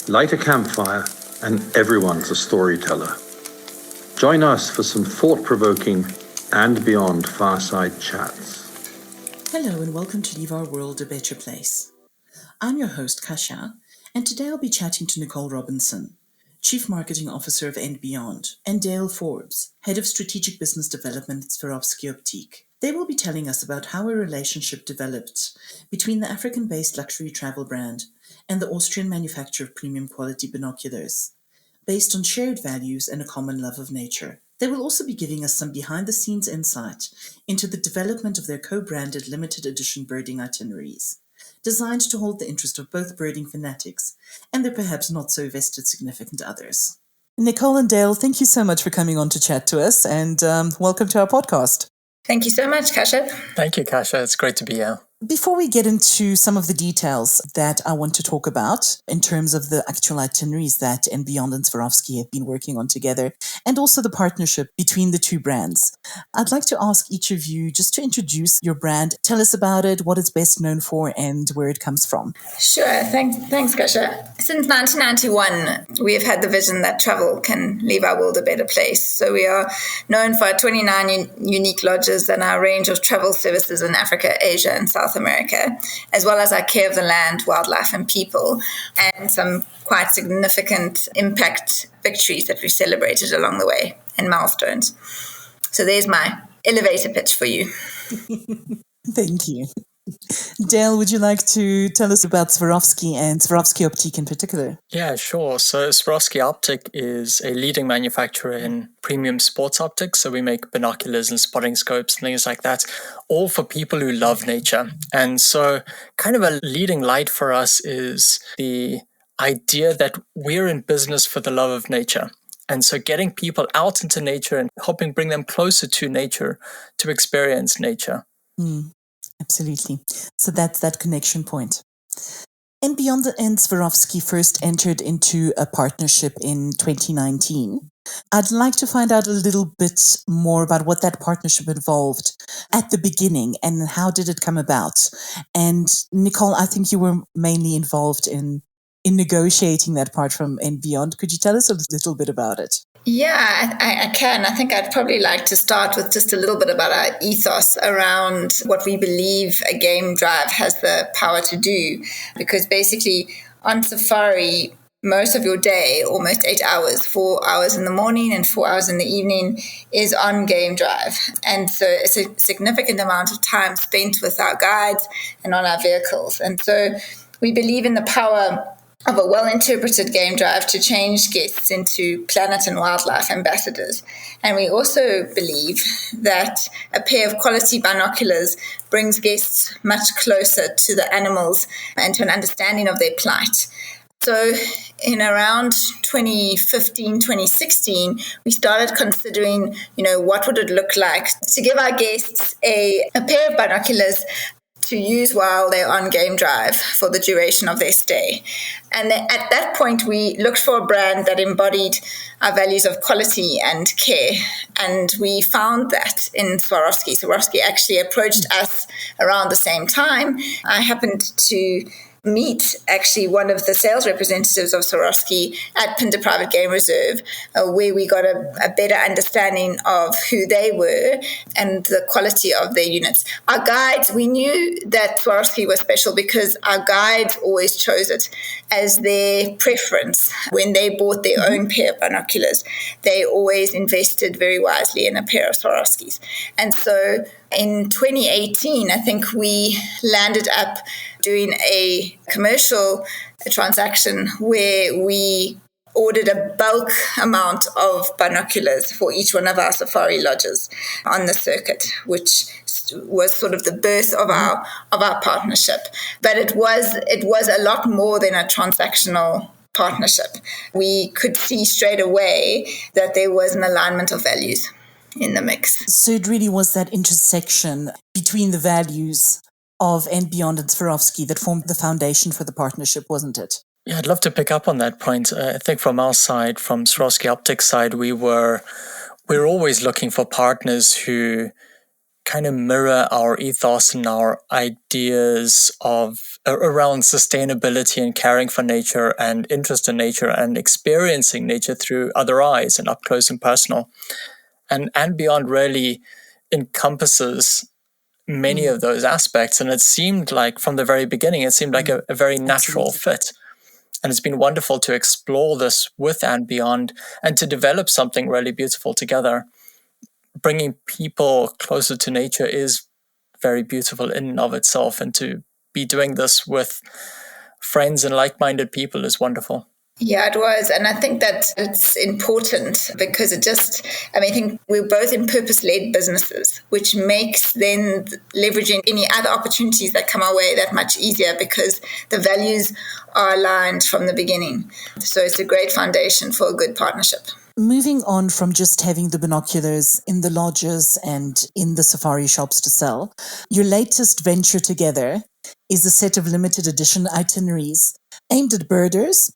Light a campfire and everyone's a storyteller. Join us for some thought-provoking and beyond fireside chats. Hello and welcome to Leave Our World a Better Place. I'm your host, Kasia, and today I'll be chatting to Nicole Robinson, Chief Marketing Officer of And Beyond, and Dale Forbes, Head of Strategic Business Development at Swarovski Optique. They will be telling us about how a relationship developed between the African-based luxury travel brand and the Austrian manufacturer of premium quality binoculars, based on shared values and a common love of nature. They will also be giving us some behind-the-scenes insight into the development of their co-branded limited edition birding itineraries, designed to hold the interest of both birding fanatics and their perhaps not-so-vested significant others. Nicole and Dale, thank you so much for coming on to chat to us, and welcome to our podcast. Thank you so much, Kasia. Thank you, Kasia. It's great to be here. Before we get into some of the details that I want to talk about in terms of the actual itineraries that And Beyond and Swarovski have been working on together, and also the partnership between the two brands, I'd like to ask each of you just to introduce your brand, tell us about it, what it's best known for, and where it comes from. Sure. Thanks, Kasia. Since 1991, we have had the vision that travel can leave our world a better place. So we are known for our 29 unique lodges and our range of travel services in Africa, Asia, and South America, as well as our care of the land, wildlife, and people, and some quite significant impact victories that we've celebrated along the way and milestones. So there's my elevator pitch for you. Thank you. Dale, would you like to tell us about Swarovski and Swarovski Optique in particular? Yeah, sure. So Swarovski Optic is a leading manufacturer in premium sports optics. So we make binoculars and spotting scopes and things like that, all for people who love nature. And so kind of a leading light for us is the idea that we're in business for the love of nature. And so getting people out into nature and helping bring them closer to nature to experience nature. Absolutely. So that's that connection point. And Beyond and Swarovski first entered into a partnership in 2019. I'd like to find out a little bit more about what that partnership involved at the beginning and how did it come about. And Nicole, I think you were mainly involved in negotiating that part from And Beyond. Could you tell us a little bit about it? Yeah, I can. I think I'd probably like to start with just a little bit about our ethos around what we believe a game drive has the power to do. Because basically on safari, most of your day, almost 8 hours, 4 hours in the morning and 4 hours in the evening is on game drive. And so it's a significant amount of time spent with our guides and on our vehicles. And so we believe in the power of a well-interpreted game drive to change guests into planet and wildlife ambassadors. And we also believe that a pair of quality binoculars brings guests much closer to the animals and to an understanding of their plight. So in around 2015, 2016, we started considering, what would it look like to give our guests a pair of binoculars to use while they're on game drive for the duration of their stay. And at that point, we looked for a brand that embodied our values of quality and care. And we found that in Swarovski. Swarovski actually approached us around the same time. I happened to meet actually one of the sales representatives of Swarovski at Pinda Private Game Reserve, where we got a better understanding of who they were and the quality of their units. Our guides, we knew that Swarovski was special because our guides always chose it as their preference. When they bought their own pair of binoculars, they always invested very wisely in a pair of Swarovskis. And so in 2018, I think we landed up doing a commercial transaction where we ordered a bulk amount of binoculars for each one of our safari lodges on the circuit, which was sort of the birth of our partnership. But it was a lot more than a transactional partnership. We could see straight away that there was an alignment of values in the mix. So it really was that intersection between the values of And Beyond and Swarovski that formed the foundation for the partnership, wasn't it? Yeah, I'd love to pick up on that point. I think from our side, from Swarovski Optics side, we're always looking for partners who kind of mirror our ethos and our ideas of around sustainability and caring for nature and interest in nature and experiencing nature through other eyes and up close and personal. And Beyond really encompasses many of those aspects. And it seemed like from the very beginning, it seemed like a very natural fit. And it's been wonderful to explore this with And Beyond and to develop something really beautiful together. Bringing people closer to nature is very beautiful in and of itself. And to be doing this with friends and like-minded people is wonderful. Yeah, it was. And I think that it's important because I think we're both in purpose-led businesses, which makes then leveraging any other opportunities that come our way that much easier because the values are aligned from the beginning. So it's a great foundation for a good partnership. Moving on from just having the binoculars in the lodges and in the safari shops to sell, your latest venture together is a set of limited edition itineraries aimed at birders,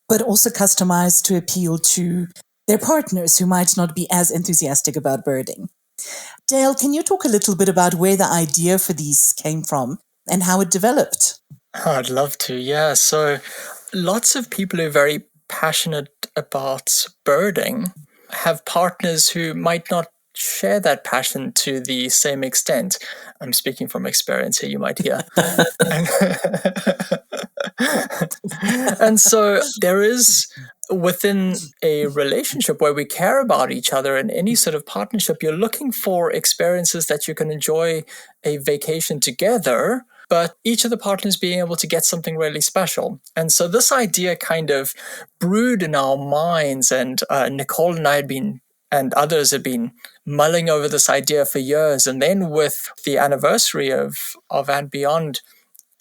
but also customized to appeal to their partners who might not be as enthusiastic about birding. Dale, can you talk a little bit about where the idea for these came from and how it developed? I'd love to, yeah. So lots of people who are very passionate about birding have partners who might not share that passion to the same extent. I'm speaking from experience here, you might hear. And so there is, within a relationship where we care about each other in any sort of partnership, you're looking for experiences that you can enjoy a vacation together, but each of the partners being able to get something really special. And so this idea kind of brewed in our minds, and Nicole and I and others had been mulling over this idea for years. And then with the anniversary of And Beyond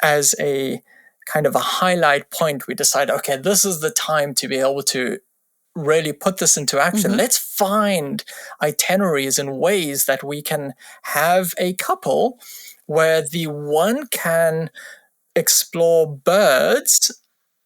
as a kind of a highlight point, we decided, okay, this is the time to be able to really put this into action. Mm-hmm. Let's find itineraries and ways that we can have a couple where the one can explore birds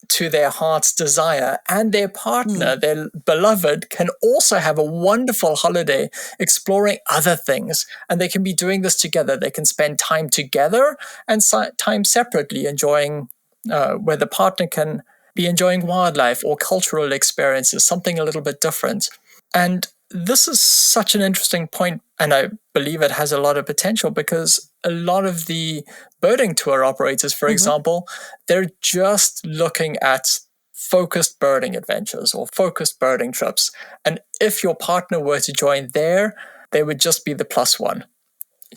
to their heart's desire, and their partner, their beloved, can also have a wonderful holiday exploring other things. And they can be doing this together. They can spend time together and time separately enjoying, where the partner can be enjoying wildlife or cultural experiences, something a little bit different. And this is such an interesting point, and I believe it has a lot of potential because a lot of the birding tour operators, for example, they're just looking at focused birding adventures or focused birding trips. And if your partner were to join there, they would just be the plus one.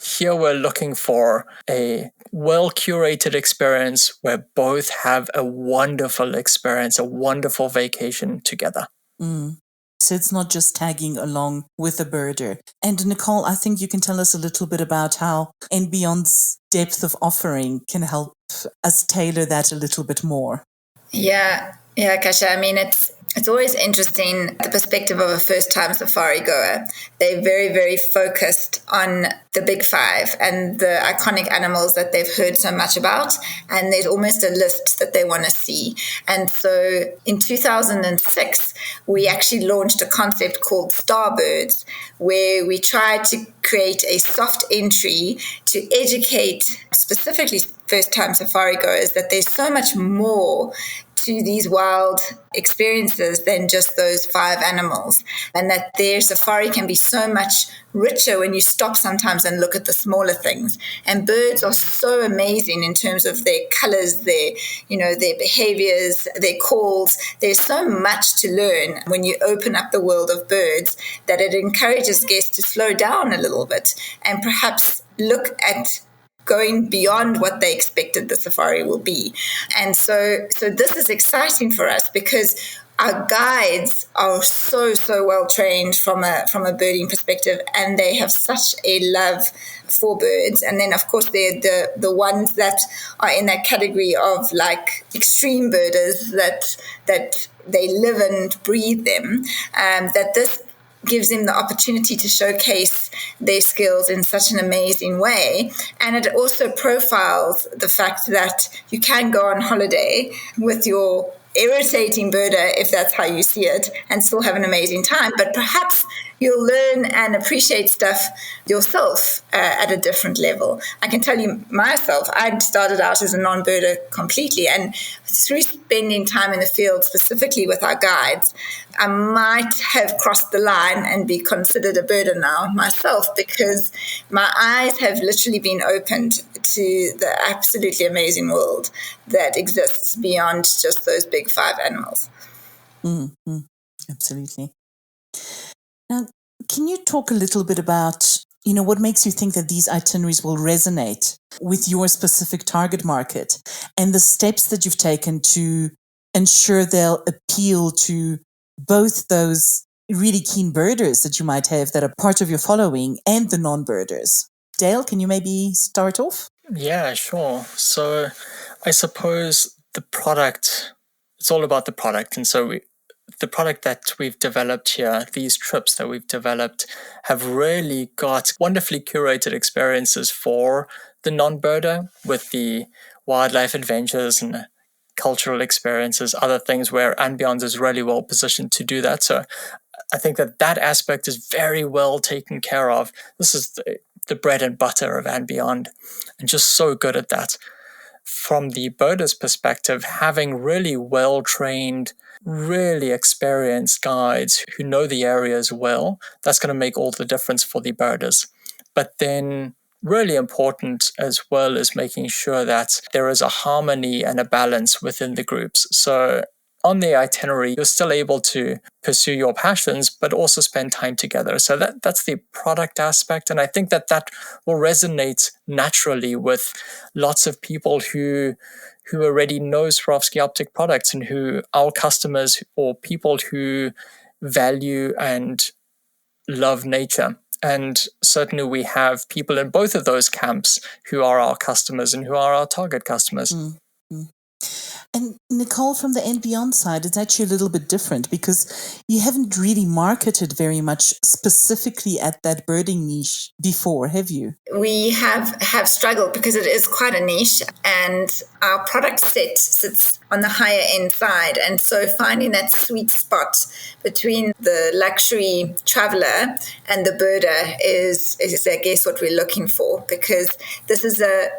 Here we're looking for a well-curated experience where both have a wonderful experience, a wonderful vacation together. So it's not just tagging along with a birder. And Nicole, I think you can tell us a little bit about how And Beyond's depth of offering can help us tailor that a little bit more. Yeah, Kasia. I mean, it's always interesting, the perspective of a first-time safari goer. They're very, very focused on the big five and the iconic animals that they've heard so much about, and there's almost a list that they want to see. And so in 2006, we actually launched a concept called Starbirds, where we tried to create a soft entry to educate specifically first-time safari goers that there's so much more to these wild experiences than just those five animals, and that their safari can be so much richer when you stop sometimes and look at the smaller things. And birds are so amazing in terms of their colors, their behaviors, their calls. There's so much to learn when you open up the world of birds that it encourages guests to slow down a little bit and perhaps look at going beyond what they expected the safari will be. And so this is exciting for us because our guides are so well trained from a birding perspective, and they have such a love for birds. And then of course they're the ones that are in that category of like extreme birders that they live and breathe them, that this gives them the opportunity to showcase their skills in such an amazing way. And it also profiles the fact that you can go on holiday with your irritating birder, if that's how you see it, and still have an amazing time. But perhaps you'll learn and appreciate stuff yourself at a different level. I can tell you myself, I started out as a non-birder completely, and through spending time in the field, specifically with our guides, I might have crossed the line and be considered a birder now myself, because my eyes have literally been opened to the absolutely amazing world that exists beyond just those big five animals. Mm-hmm. Absolutely. Now, can you talk a little bit about, what makes you think that these itineraries will resonate with your specific target market and the steps that you've taken to ensure they'll appeal to both those really keen birders that you might have that are part of your following and the non-birders? Dale, can you maybe start off? Yeah, sure. So I suppose the product, it's all about the product. And so the product that we've developed here, these trips that we've developed, have really got wonderfully curated experiences for the non-birder, with the wildlife adventures and cultural experiences, other things where And Beyond is really well positioned to do that. So I think that aspect is very well taken care of. This is the bread and butter of And Beyond, and just so good at that. From the birder's perspective, having really well-trained, really experienced guides who know the areas well, that's going to make all the difference for the birders. But then really important as well is making sure that there is a harmony and a balance within the groups. So on the itinerary, you're still able to pursue your passions, but also spend time together. So that's the product aspect. And I think that will resonate naturally with lots of people who already know Swarovski optic products, and who our customers or people who value and love nature. And certainly we have people in both of those camps who are our customers and who are our target customers. Mm-hmm. And Nicole, from the And Beyond side, it's actually a little bit different, because you haven't really marketed very much specifically at that birding niche before, have you? We have struggled because it is quite a niche, and our product set sits on the higher end side. And so finding that sweet spot between the luxury traveler and the birder is I guess what we're looking for, because this is a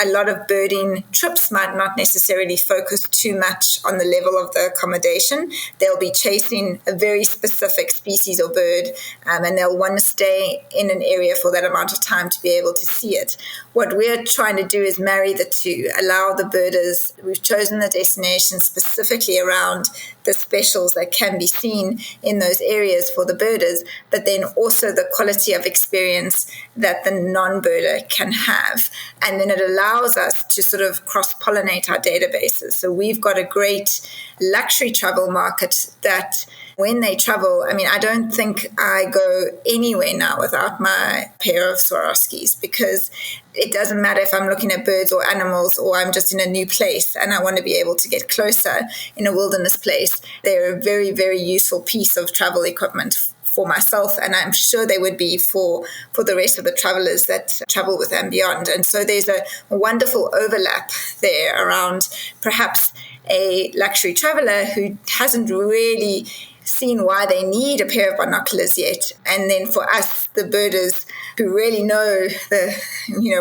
lot of birding trips might not necessarily focus too much on the level of the accommodation. They'll be chasing a very specific species or bird, and they'll want to stay in an area for that amount of time to be able to see it. What we're trying to do is marry the two, allow the birders. We've chosen the destination specifically around the specials that can be seen in those areas for the birders, but then also the quality of experience that the non-birder can have. And then it allows us to sort of cross-pollinate our databases. So we've got a great luxury travel market that when they travel, I don't think I go anywhere now without my pair of Swarovskis, because it doesn't matter if I'm looking at birds or animals, or I'm just in a new place and I want to be able to get closer in a wilderness place. They're a very, very useful piece of travel equipment for myself, and I'm sure they would be for the rest of the travelers that travel with And Beyond. And so there's a wonderful overlap there around perhaps a luxury traveler who hasn't really seen why they need a pair of binoculars yet. And then for us, the birders who really know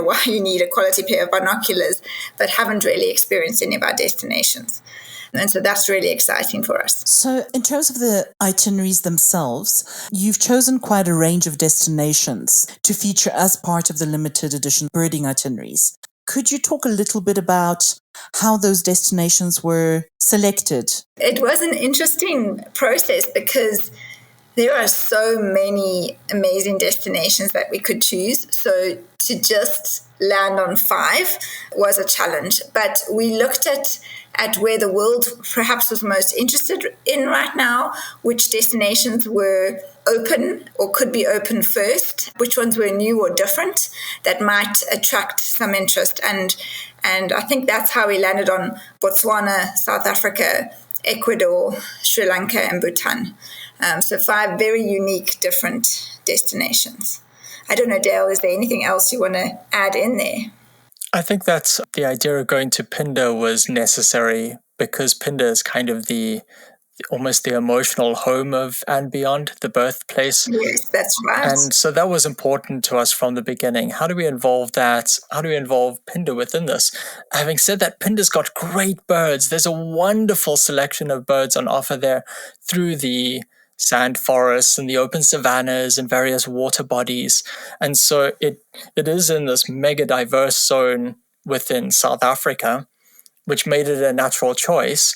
why you need a quality pair of binoculars, but haven't really experienced any of our destinations. And so that's really exciting for us. So in terms of the itineraries themselves, you've chosen quite a range of destinations to feature as part of the limited edition birding itineraries. Could you talk a little bit about how those destinations were selected? It was an interesting process because there are so many amazing destinations that we could choose. So to just land on 5 was a challenge. But we looked at where the world perhaps was most interested in right now, which destinations were open or could be open first, which ones were new or different that might attract some interest. And I think that's how we landed on Botswana, South Africa, Ecuador, Sri Lanka, and Bhutan. So 5 very unique, different destinations. I don't know, Dale, is there anything else you want to add in there? I think that the idea of going to Pindar was necessary because Pindar is kind of the almost the emotional home of And Beyond, the birthplace. Yes, that's right. And so that was important to us from the beginning. How do we involve that? How do we involve Phinda within this? Having said that, Phinda's got great birds. There's a wonderful selection of birds on offer there through the sand forests and the open savannas and various water bodies. And so it is in this mega diverse zone within South Africa, which made it a natural choice.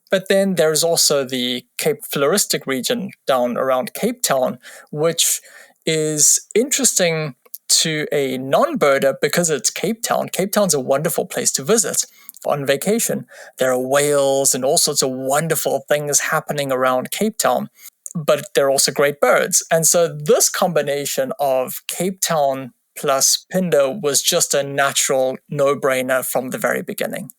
But then there's also the Cape Floristic region down around Cape Town, which is interesting to a non-birder because it's Cape Town. Cape Town's a wonderful place to visit on vacation. There are whales and all sorts of wonderful things happening around Cape Town, but there are also great birds. And so this combination of Cape Town plus Phinda was just a natural no-brainer from the very beginning.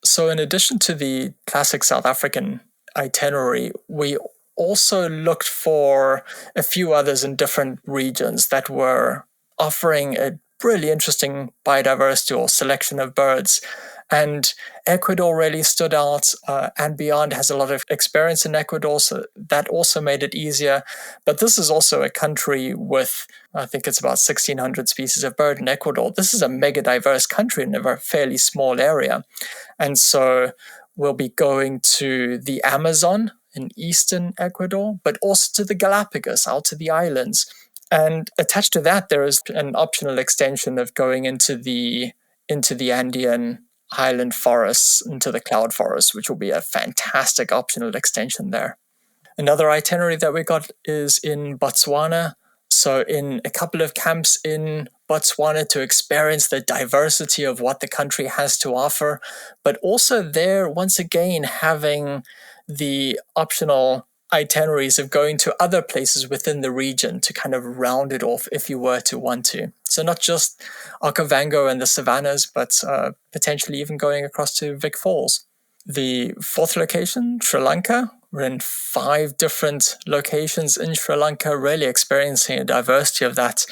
So in addition to the classic South African itinerary, we also looked for a few others in different regions that were offering a really interesting biodiversity or selection of birds. And Ecuador really stood out. And Beyond has a lot of experience in Ecuador, so that also made it easier. But this is also a country with, I think it's about 1,600 species of bird in Ecuador. This is a mega diverse country in a fairly small area. And so we'll be going to the Amazon in eastern Ecuador, but also to the Galapagos, out to the islands. And attached to that, there is an optional extension of going into the Andean highland forests, into the cloud forests, which will be a fantastic optional extension there. Another itinerary that we got is in Botswana. So in a couple of camps in Botswana to experience the diversity of what the country has to offer, but also there, once again, having the optional itineraries of going to other places within the region to kind of round it off if you were to want to. So not just Okavango and the savannas, but potentially even going across to Vic Falls. The fourth location, Sri Lanka. We're in 5 different locations in Sri Lanka, really experiencing a diversity of that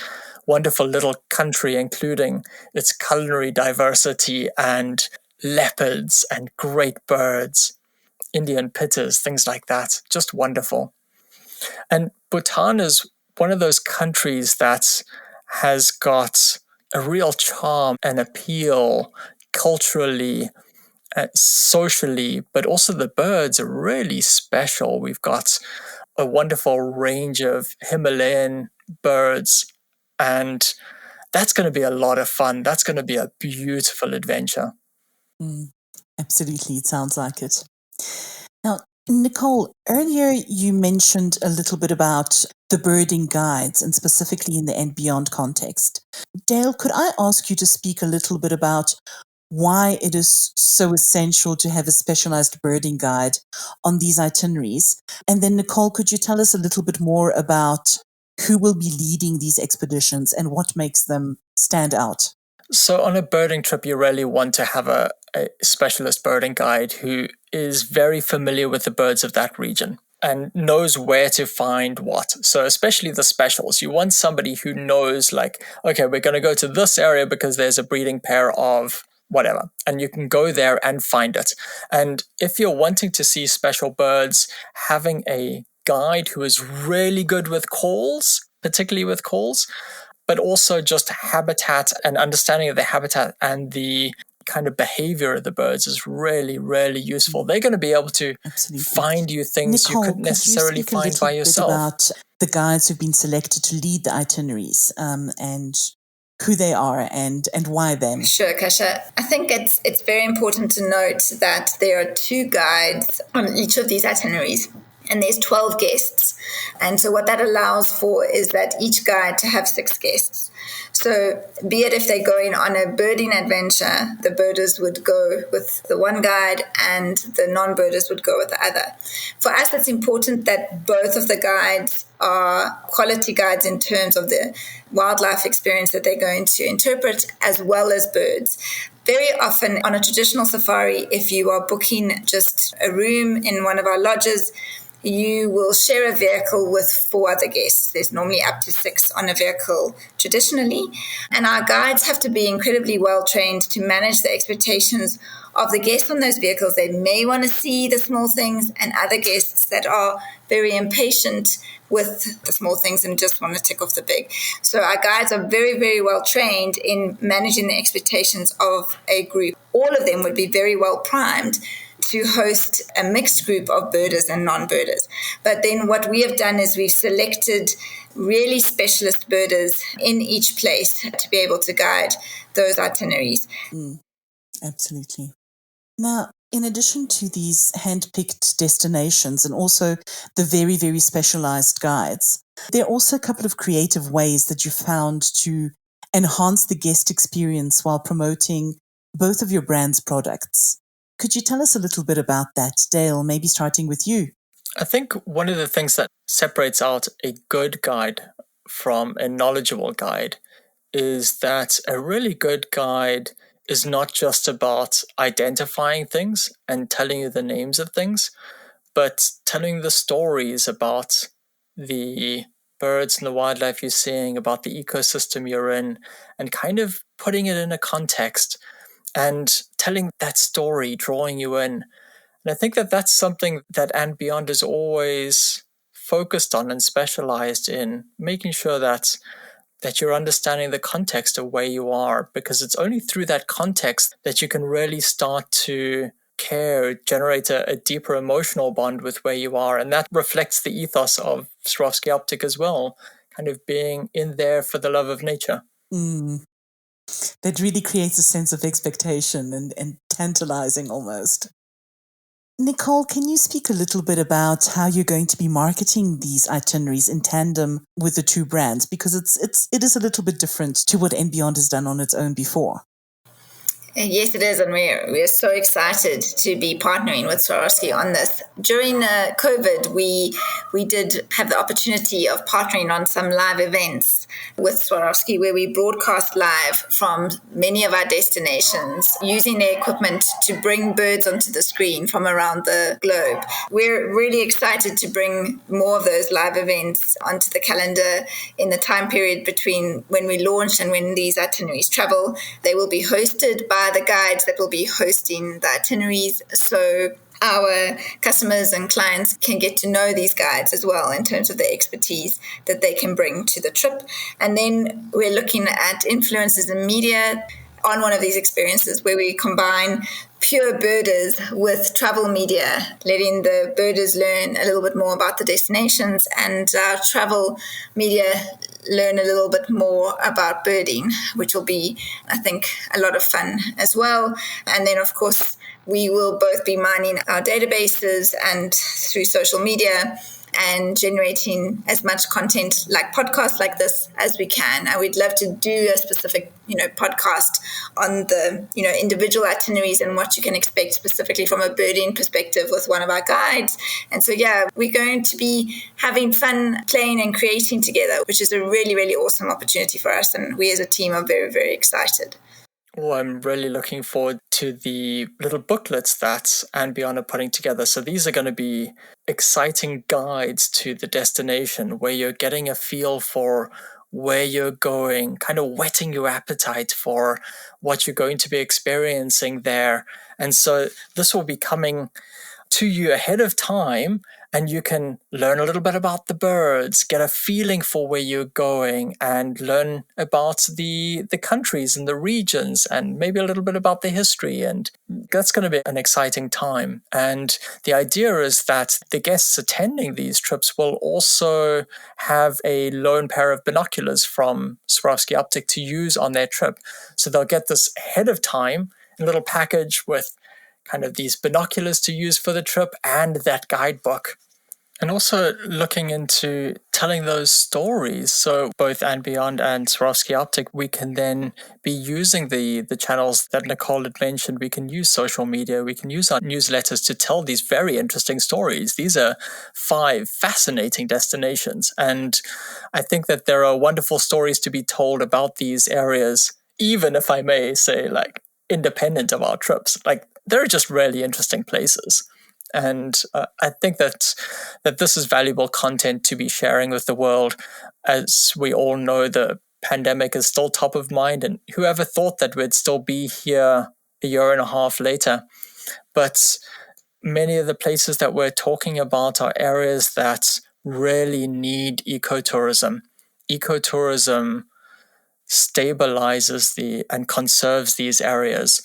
wonderful little country, including its culinary diversity and leopards and great birds, Indian pittas, things like that. Just wonderful. And Bhutan is one of those countries that has got a real charm and appeal culturally, socially, but also the birds are really special. We've got a wonderful range of Himalayan birds, and that's going to be a lot of fun. That's going to be a beautiful adventure. Absolutely, it sounds like it. Now, Nicole, earlier you mentioned a little bit about the birding guides and specifically in the And Beyond context. Dale, could I ask you to speak a little bit about why it is so essential to have a specialized birding guide on these itineraries? And then, Nicole, could you tell us a little bit more about who will be leading these expeditions and what makes them stand out? So on a birding trip, you really want to have a specialist birding guide who is very familiar with the birds of that region and knows where to find what. So especially the specials, you want somebody who knows, like, okay, we're going to go to this area because there's a breeding pair of whatever, and you can go there and find it. And if you're wanting to see special birds, having a guide who is really good with calls, particularly with calls, but also just habitat and understanding of the habitat and the kind of behavior of the birds is really, really useful. They're going to be able to find you things Nicole, you couldn't necessarily find by yourself. About the guides who've been selected to lead the itineraries and who they are and why them? Sure, Kasha. I think it's very important to note that there are 2 guides on each of these itineraries, and there's 12 guests. And so what that allows for is that each guide to have 6 guests. So be it if they're going on a birding adventure, the birders would go with the one guide and the non-birders would go with the other. For us, it's important that both of the guides are quality guides in terms of the wildlife experience that they're going to interpret, as well as birds. Very often on a traditional safari, if you are booking just a room in one of our lodges, you will share a vehicle with 4 other guests. There's normally up to 6 on a vehicle traditionally. And our guides have to be incredibly well trained to manage the expectations of the guests on those vehicles. They may want to see the small things, and other guests that are very impatient with the small things and just want to tick off the big. So our guides are very, very well trained in managing the expectations of a group. All of them would be very well primed to host a mixed group of birders and non-birders. But then what we have done is we've selected really specialist birders in each place to be able to guide those itineraries. Absolutely. Now, in addition to these hand-picked destinations and also the very, very specialized guides, there are also a couple of creative ways that you found to enhance the guest experience while promoting both of your brand's products. Could you tell us a little bit about that, Dale, maybe starting with you? I think one of the things that separates out a good guide from a knowledgeable guide is that a really good guide is not just about identifying things and telling you the names of things, but telling the stories about the birds and the wildlife you're seeing, about the ecosystem you're in, and kind of putting it in a context and telling that story, drawing you in. And I think that that's something that And Beyond is always focused on and specialized in, making sure that you're understanding the context of where you are, because it's only through that context that you can really start to care, generate a deeper emotional bond with where you are. And that reflects the ethos of Swarovski Optic as well, kind of being in there for the love of nature. That really creates a sense of expectation and tantalizing almost. Nicole, can you speak a little bit about how you're going to be marketing these itineraries in tandem with the two brands? Because it is a little bit different to what And Beyond has done on its own before. Yes, it is, and we're so excited to be partnering with Swarovski on this. During COVID, we did have the opportunity of partnering on some live events with Swarovski, where we broadcast live from many of our destinations, using their equipment to bring birds onto the screen from around the globe. We're really excited to bring more of those live events onto the calendar in the time period between when we launch and when these itineraries travel. They will be hosted by the guides that will be hosting the itineraries, so our customers and clients can get to know these guides as well in terms of the expertise that they can bring to the trip. And then we're looking at influencers and media on one of these experiences where we combine pure birders with travel media, letting the birders learn a little bit more about the destinations and travel media learn a little bit more about birding, which will be, I think, a lot of fun as well. And then, of course, we will both be mining our databases and through social media and generating as much content like podcasts like this as we can. And we'd love to do a specific, podcast on the, individual itineraries and what you can expect specifically from a birding perspective with one of our guides. And so, we're going to be having fun playing and creating together, which is a really, really awesome opportunity for us. And we as a team are very, very excited. Oh, I'm really looking forward to the little booklets that And Beyond are putting together. So these are going to be exciting guides to the destination where you're getting a feel for where you're going, kind of whetting your appetite for what you're going to be experiencing there. And so this will be coming to you ahead of time, and you can learn a little bit about the birds, get a feeling for where you're going, and learn about the countries and the regions, and maybe a little bit about the history. And that's going to be an exciting time. And the idea is that the guests attending these trips will also have a lone pair of binoculars from Swarovski Optic to use on their trip. So they'll get this ahead of time, a little package with kind of these binoculars to use for the trip and that guidebook. And also looking into telling those stories. So both And Beyond and Swarovski Optic, we can then be using the channels that Nicole had mentioned. We can use social media. We can use our newsletters to tell these very interesting stories. These are 5 fascinating destinations. And I think that there are wonderful stories to be told about these areas, even if I may say, independent of our trips. They're just really interesting places. And I think that this is valuable content to be sharing with the world. As we all know, the pandemic is still top of mind, and whoever thought that we'd still be here a year and a half later. But many of the places that we're talking about are areas that really need ecotourism. Ecotourism stabilizes and conserves these areas.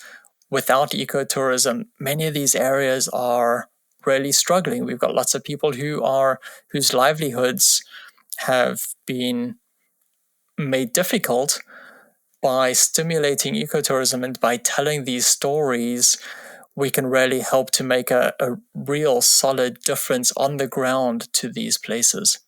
Without ecotourism, many of these areas are really struggling. We've got lots of people whose livelihoods have been made difficult by stimulating ecotourism, and by telling these stories, we can really help to make a real solid difference on the ground to these places.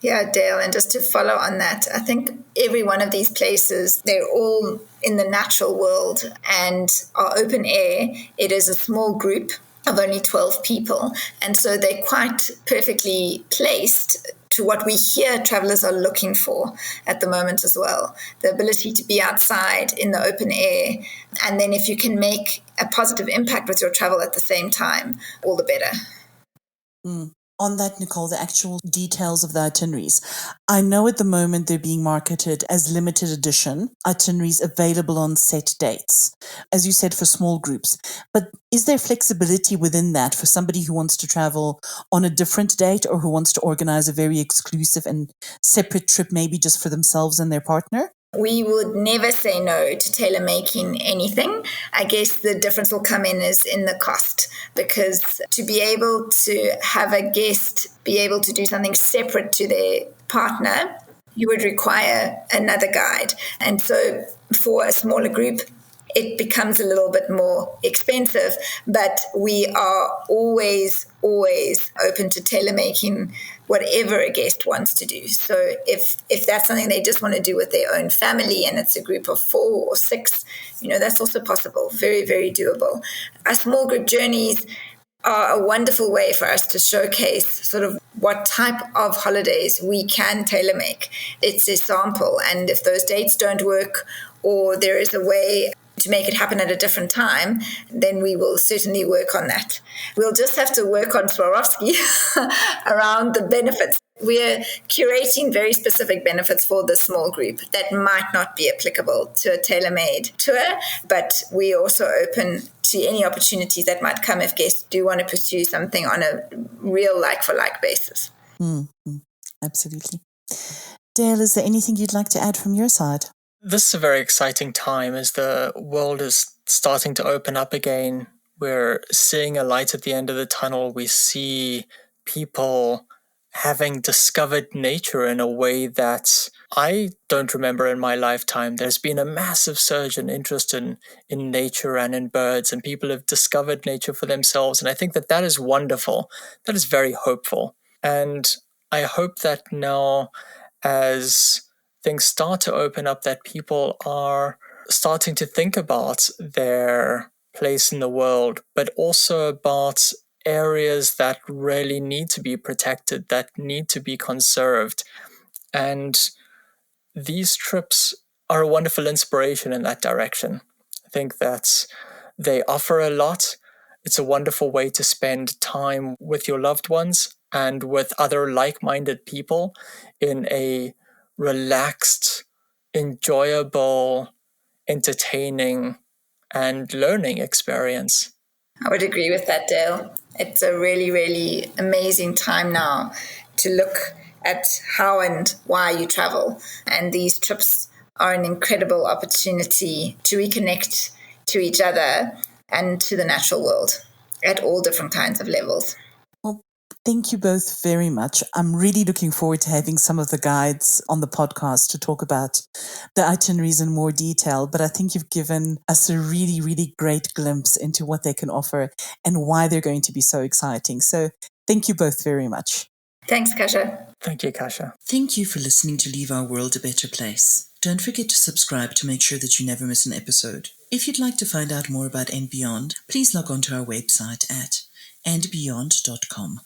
Yeah, Dale, and just to follow on that, I think every one of these places, they're all in the natural world and are open air. It is a small group of only 12 people, and so they're quite perfectly placed to what we hear travelers are looking for at the moment as well. The ability to be outside in the open air, and then if you can make a positive impact with your travel at the same time, all the better. On that, Nicole, the actual details of the itineraries. I know at the moment they're being marketed as limited edition itineraries available on set dates, as you said, for small groups. But is there flexibility within that for somebody who wants to travel on a different date, or who wants to organize a very exclusive and separate trip, maybe just for themselves and their partner? We would never say no to tailor making anything. I guess the difference will come is in the cost, because to be able to have a guest be able to do something separate to their partner, you would require another guide. And so for a smaller group, it becomes a little bit more expensive, but we are always open to tailor making whatever a guest wants to do. So if that's something they just want to do with their own family, and it's a group of 4 or 6, that's also possible. Very, very doable. Our small group journeys are a wonderful way for us to showcase sort of what type of holidays we can tailor make. It's a sample, and if those dates don't work, or there is a way to make it happen at a different time, then we will certainly work on that. We'll just have to work on Swarovski around the benefits. We're curating very specific benefits for the small group that might not be applicable to a tailor-made tour, but we're also open to any opportunities that might come if guests do want to pursue something on a real like-for-like basis. Absolutely. Dale, is there anything you'd like to add from your side? This is a very exciting time as the world is starting to open up again. We're seeing a light at the end of the tunnel. We see people having discovered nature in a way that I don't remember in my lifetime. There's been a massive surge in interest in nature and in birds, and people have discovered nature for themselves. And I think that is wonderful. That is very hopeful. And I hope that now, as things start to open up, that people are starting to think about their place in the world, but also about areas that really need to be protected, that need to be conserved. And these trips are a wonderful inspiration in that direction. I think that they offer a lot. It's a wonderful way to spend time with your loved ones and with other like-minded people in a relaxed, enjoyable, entertaining, and learning experience. I would agree with that, Dale. It's a really, really amazing time now to look at how and why you travel. And these trips are an incredible opportunity to reconnect to each other and to the natural world at all different kinds of levels. Thank you both very much. I'm really looking forward to having some of the guides on the podcast to talk about the itineraries in more detail. But I think you've given us a really, really great glimpse into what they can offer and why they're going to be so exciting. So thank you both very much. Thanks, Kasia. Thank you, Kasia. Thank you for listening to Leave Our World a Better Place. Don't forget to subscribe to make sure that you never miss an episode. If you'd like to find out more about And Beyond, please log on to our website at andbeyond.com.